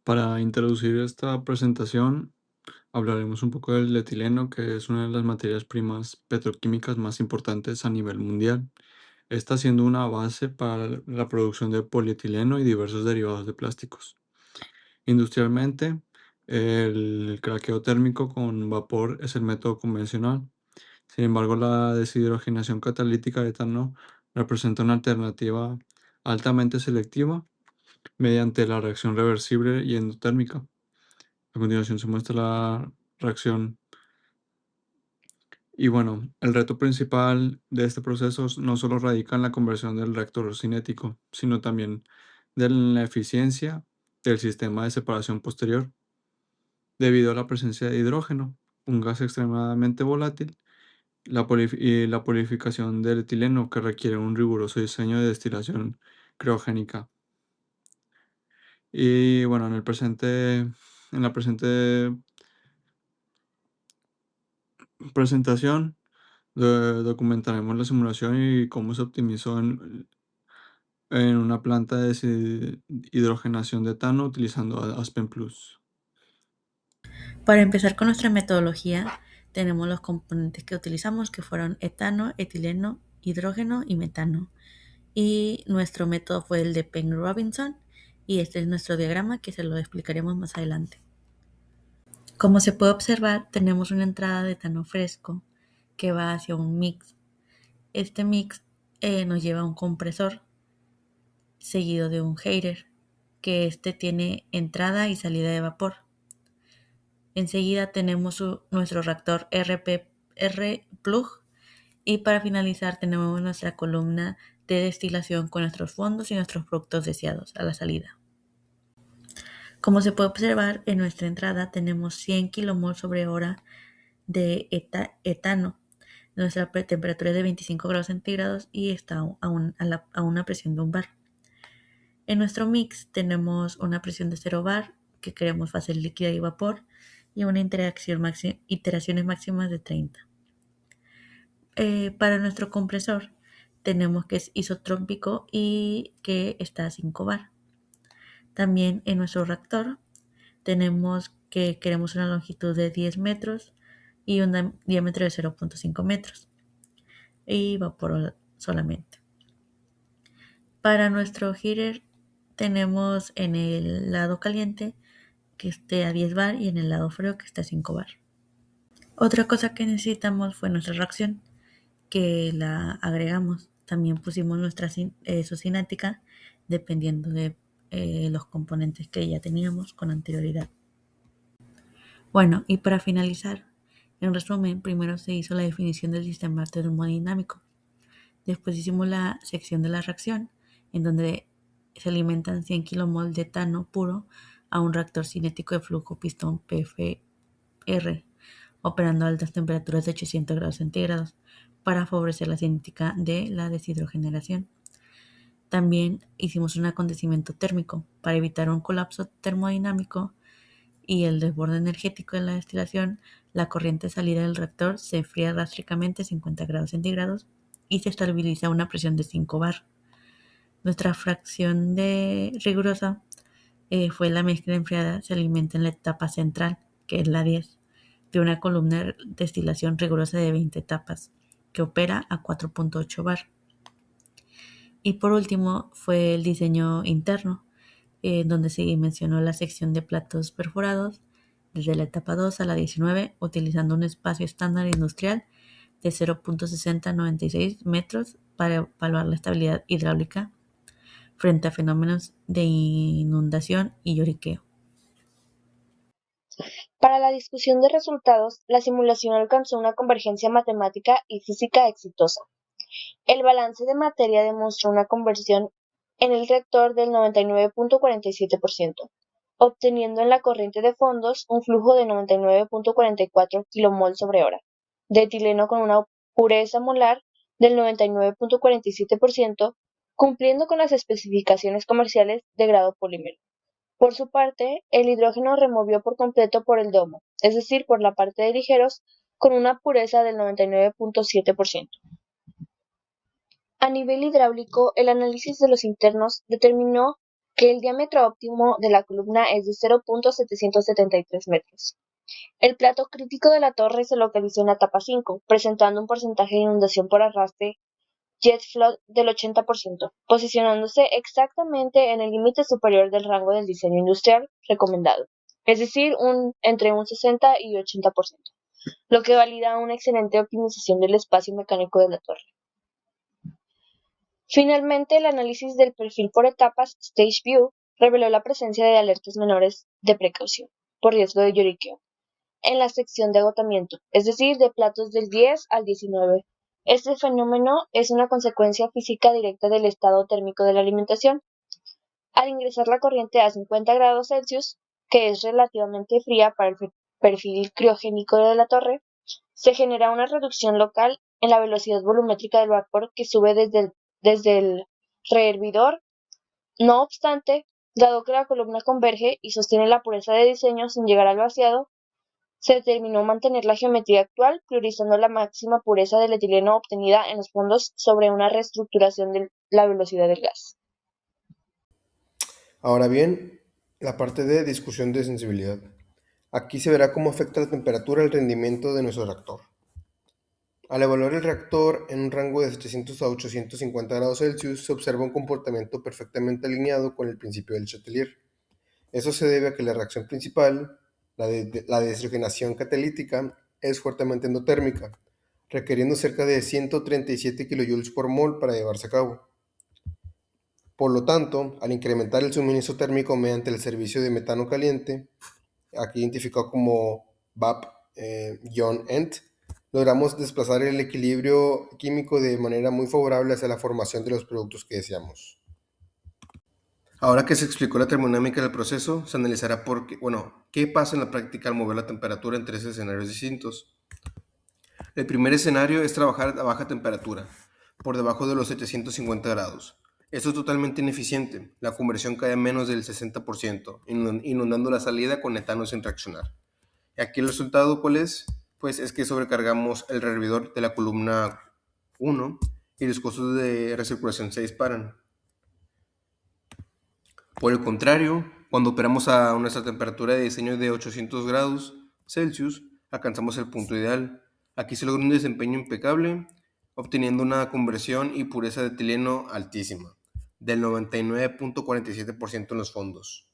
Para introducir esta presentación, hablaremos un poco del etileno, que es una de las materias primas petroquímicas más importantes a nivel mundial. Está siendo una base para la producción de polietileno y diversos derivados de plásticos. Industrialmente, el craqueo térmico con vapor es el método convencional. Sin embargo, la deshidrogenación catalítica de etano representa una alternativa altamente selectiva mediante la reacción reversible y endotérmica. A continuación se muestra la reacción. Y bueno, el reto principal de este proceso no solo radica en la conversión del reactor cinético, sino también de la eficiencia del sistema de separación posterior, debido a la presencia de hidrógeno, un gas extremadamente volátil, y la purificación del etileno, que requiere un riguroso diseño de destilación criogénica. Y bueno, en la presente presentación, documentaremos la simulación y cómo se optimizó en una planta de hidrogenación de etano utilizando Aspen Plus. Para empezar con nuestra metodología, tenemos los componentes que utilizamos, que fueron etano, etileno, hidrógeno y metano. Y nuestro método fue el de Penn-Robinson, y este es nuestro diagrama que se lo explicaremos más adelante. Como se puede observar, tenemos una entrada de etano fresco que va hacia un mix. Este mix nos lleva a un compresor seguido de un heater, que este tiene entrada y salida de vapor. Enseguida tenemos nuestro reactor RP plug, y para finalizar tenemos nuestra columna de destilación con nuestros fondos y nuestros productos deseados a la salida. Como se puede observar, en nuestra entrada tenemos 100 kmol sobre hora de etano. Nuestra temperatura es de 25 grados centígrados y está a una presión de 1 bar. En nuestro mix tenemos una presión de 0 bar, que queremos fase líquida y vapor, y una iteraciones máximas de 30. Para nuestro compresor tenemos que es isotrópico y que está a 5 bar. También en nuestro reactor tenemos que queremos una longitud de 10 metros y un diámetro de 0.5 metros y vapor solamente. Para nuestro heater tenemos en el lado caliente que esté a 10 bar y en el lado frío que esté a 5 bar. Otra cosa que necesitamos fue nuestra reacción, que la agregamos. También pusimos nuestra isocinética dependiendo de los componentes que ya teníamos con anterioridad. Bueno, y para finalizar, en resumen, primero se hizo la definición del sistema termodinámico. Después hicimos la sección de la reacción, en donde se alimentan 100 kmol de etano puro a un reactor cinético de flujo pistón PFR, operando a altas temperaturas de 800 grados centígrados para favorecer la cinética de la deshidrogenación. También hicimos un acontecimiento térmico para evitar un colapso termodinámico y el desborde energético de la destilación. La corriente de salida del reactor se enfría drásticamente a 50 grados centígrados y se estabiliza a una presión de 5 bar. Nuestra fracción de rigurosa fue la mezcla enfriada, se alimenta en la etapa central, que es la 10, de una columna de destilación rigurosa de 20 etapas, que opera a 4.8 bar. Y por último fue el diseño interno, donde se dimensionó la sección de platos perforados desde la etapa 2 a la 19, utilizando un espacio estándar industrial de 0.6096 metros para evaluar la estabilidad hidráulica frente a fenómenos de inundación y lloriqueo. Para la discusión de resultados, la simulación alcanzó una convergencia matemática y física exitosa. El balance de materia demostró una conversión en el reactor del 99.47%, obteniendo en la corriente de fondos un flujo de 99.44 kmol sobre hora de etileno con una pureza molar del 99.47%, cumpliendo con las especificaciones comerciales de grado polímero. Por su parte, el hidrógeno removió por completo por el domo, es decir, por la parte de ligeros, con una pureza del 99.7%. A nivel hidráulico, el análisis de los internos determinó que el diámetro óptimo de la columna es de 0.773 metros. El plato crítico de la torre se localizó en la etapa 5, presentando un porcentaje de inundación por arrastre jet flood del 80%, posicionándose exactamente en el límite superior del rango del diseño industrial recomendado, es decir, entre un 60 y 80%, lo que valida una excelente optimización del espacio mecánico de la torre. Finalmente, el análisis del perfil por etapas Stage View reveló la presencia de alertas menores de precaución por riesgo de lloriqueo en la sección de agotamiento, es decir, de platos del 10 al 19. Este fenómeno es una consecuencia física directa del estado térmico de la alimentación. Al ingresar la corriente a 50 grados Celsius, que es relativamente fría para el perfil criogénico de la torre, se genera una reducción local en la velocidad volumétrica del vapor que sube desde el rehervidor. No obstante, dado que la columna converge y sostiene la pureza de diseño sin llegar al vaciado, se determinó mantener la geometría actual, priorizando la máxima pureza del etileno obtenida en los fondos sobre una reestructuración de la velocidad del gas. Ahora bien, la parte de discusión de sensibilidad. Aquí se verá cómo afecta la temperatura el rendimiento de nuestro reactor. Al evaluar el reactor en un rango de 700 a 850 grados Celsius, se observa un comportamiento perfectamente alineado con el principio del Chatelier. Eso se debe a que la reacción principal, la deshidrogenación catalítica, es fuertemente endotérmica, requiriendo cerca de 137 kJ por mol para llevarse a cabo. Por lo tanto, al incrementar el suministro térmico mediante el servicio de metano caliente, aquí identificado como VAP-ENT, logramos desplazar el equilibrio químico de manera muy favorable hacia la formación de los productos que deseamos. Ahora que se explicó la termodinámica del proceso, se analizará qué pasa en la práctica al mover la temperatura en tres escenarios distintos. El primer escenario es trabajar a baja temperatura, por debajo de los 750 grados. Esto es totalmente ineficiente, la conversión cae a menos del 60%, inundando la salida con etano sin reaccionar. Y aquí el resultado, ¿cuál es? Pues es que sobrecargamos el rehervidor de la columna 1 y los costos de recirculación se disparan. Por el contrario, cuando operamos a nuestra temperatura de diseño de 800 grados Celsius, alcanzamos el punto ideal. Aquí se logra un desempeño impecable, obteniendo una conversión y pureza de etileno altísima, del 99.47% en los fondos.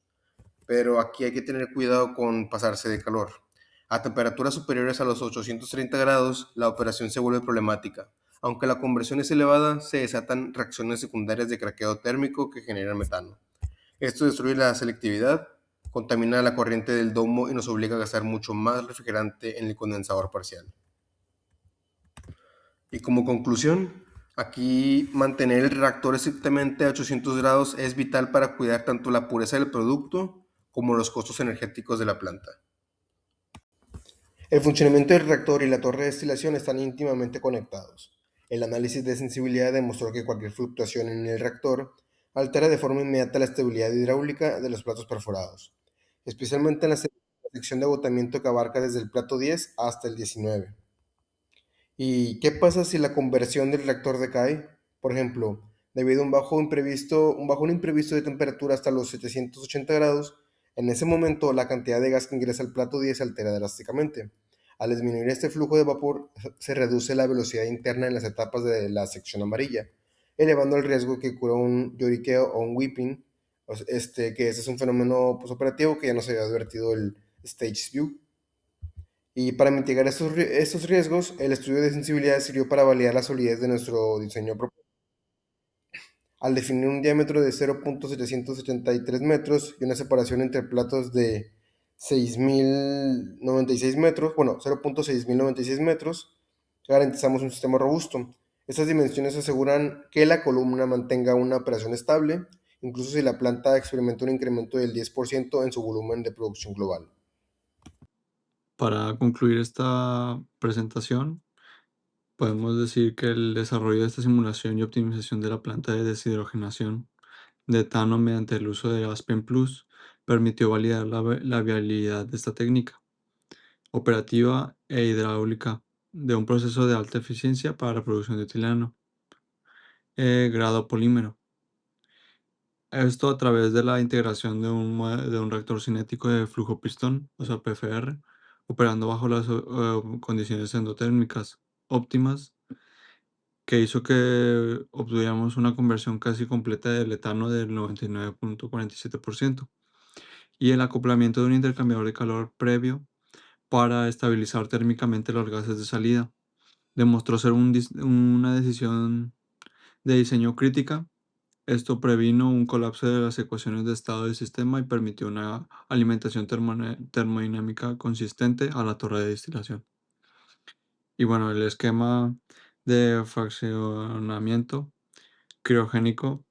Pero aquí hay que tener cuidado con pasarse de calor. A temperaturas superiores a los 830 grados, la operación se vuelve problemática. Aunque la conversión es elevada, se desatan reacciones secundarias de craqueo térmico que generan metano. Esto destruye la selectividad, contamina la corriente del domo y nos obliga a gastar mucho más refrigerante en el condensador parcial. Y como conclusión, aquí mantener el reactor estrictamente a 800 grados es vital para cuidar tanto la pureza del producto como los costos energéticos de la planta. El funcionamiento del reactor y la torre de destilación están íntimamente conectados. El análisis de sensibilidad demostró que cualquier fluctuación en el reactor altera de forma inmediata la estabilidad hidráulica de los platos perforados, especialmente en la sección de agotamiento que abarca desde el plato 10 hasta el 19. ¿Y qué pasa si la conversión del reactor decae? Por ejemplo, debido a un bajón imprevisto de temperatura hasta los 780 grados, en ese momento la cantidad de gas que ingresa al plato 10 se altera drásticamente. Al disminuir este flujo de vapor, se reduce la velocidad interna en las etapas de la sección amarilla, elevando el riesgo que ocurra un lloriqueo o un whipping, que ese es un fenómeno operativo que ya nos había advertido el Stage View. Y para mitigar estos riesgos, el estudio de sensibilidad sirvió para validar la solidez de nuestro diseño propio. Al definir un diámetro de 0.773 metros y una separación entre platos de 6.096 metros, 0.6096 metros, garantizamos un sistema robusto. Estas dimensiones aseguran que la columna mantenga una operación estable, incluso si la planta experimenta un incremento del 10% en su volumen de producción global. Para concluir esta presentación, podemos decir que el desarrollo de esta simulación y optimización de la planta de deshidrogenación de etano mediante el uso de Aspen Plus permitió validar la viabilidad de esta técnica operativa e hidráulica de un proceso de alta eficiencia para la producción de etileno grado polímero. Esto a través de la integración de un reactor cinético de flujo pistón, o sea, PFR, operando bajo las condiciones endotérmicas óptimas, que hizo que obtuviéramos una conversión casi completa del etano del 99.47% y el acoplamiento de un intercambiador de calor previo para estabilizar térmicamente los gases de salida. Demostró ser una decisión de diseño crítica. Esto previno un colapso de las ecuaciones de estado del sistema y permitió una alimentación termodinámica consistente a la torre de destilación. Y bueno, el esquema de fraccionamiento criogénico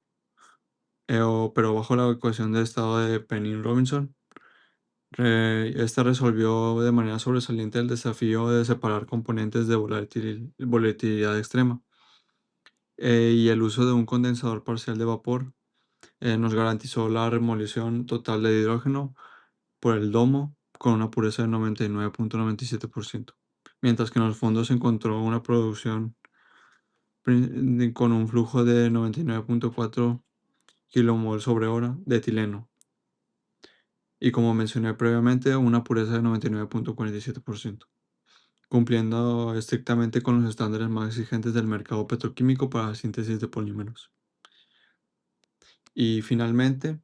operó bajo la ecuación de estado de Penning-Robinson. Esta resolvió de manera sobresaliente el desafío de separar componentes de volatilidad extrema, y el uso de un condensador parcial de vapor nos garantizó la remolición total de hidrógeno por el domo con una pureza de 99.97%, mientras que en los fondos se encontró una producción con un flujo de 99.4 kmol sobre hora de etileno y, como mencioné previamente, una pureza de 99.47%, cumpliendo estrictamente con los estándares más exigentes del mercado petroquímico para la síntesis de polímeros. Y finalmente,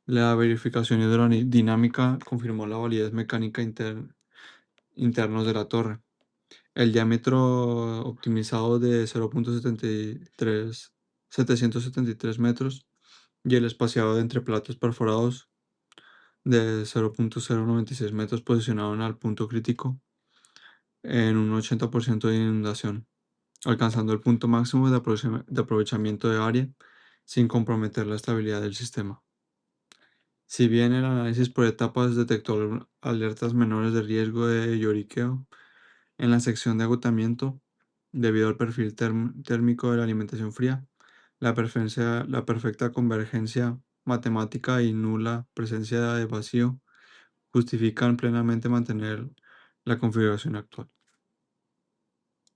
la verificación hidrodinámica confirmó la validez mecánica internos de la torre. El diámetro optimizado de 0.773 metros y el espaciado de entre platos perforados de 0.096 metros posicionaron al punto crítico en un 80% de inundación, alcanzando el punto máximo de aprovechamiento de área sin comprometer la estabilidad del sistema. Si bien el análisis por etapas detectó alertas menores de riesgo de lloriqueo en la sección de agotamiento, debido al perfil térmico de la alimentación fría, la perfecta convergencia matemática y nula presencia de vacío justifican plenamente mantener la configuración actual.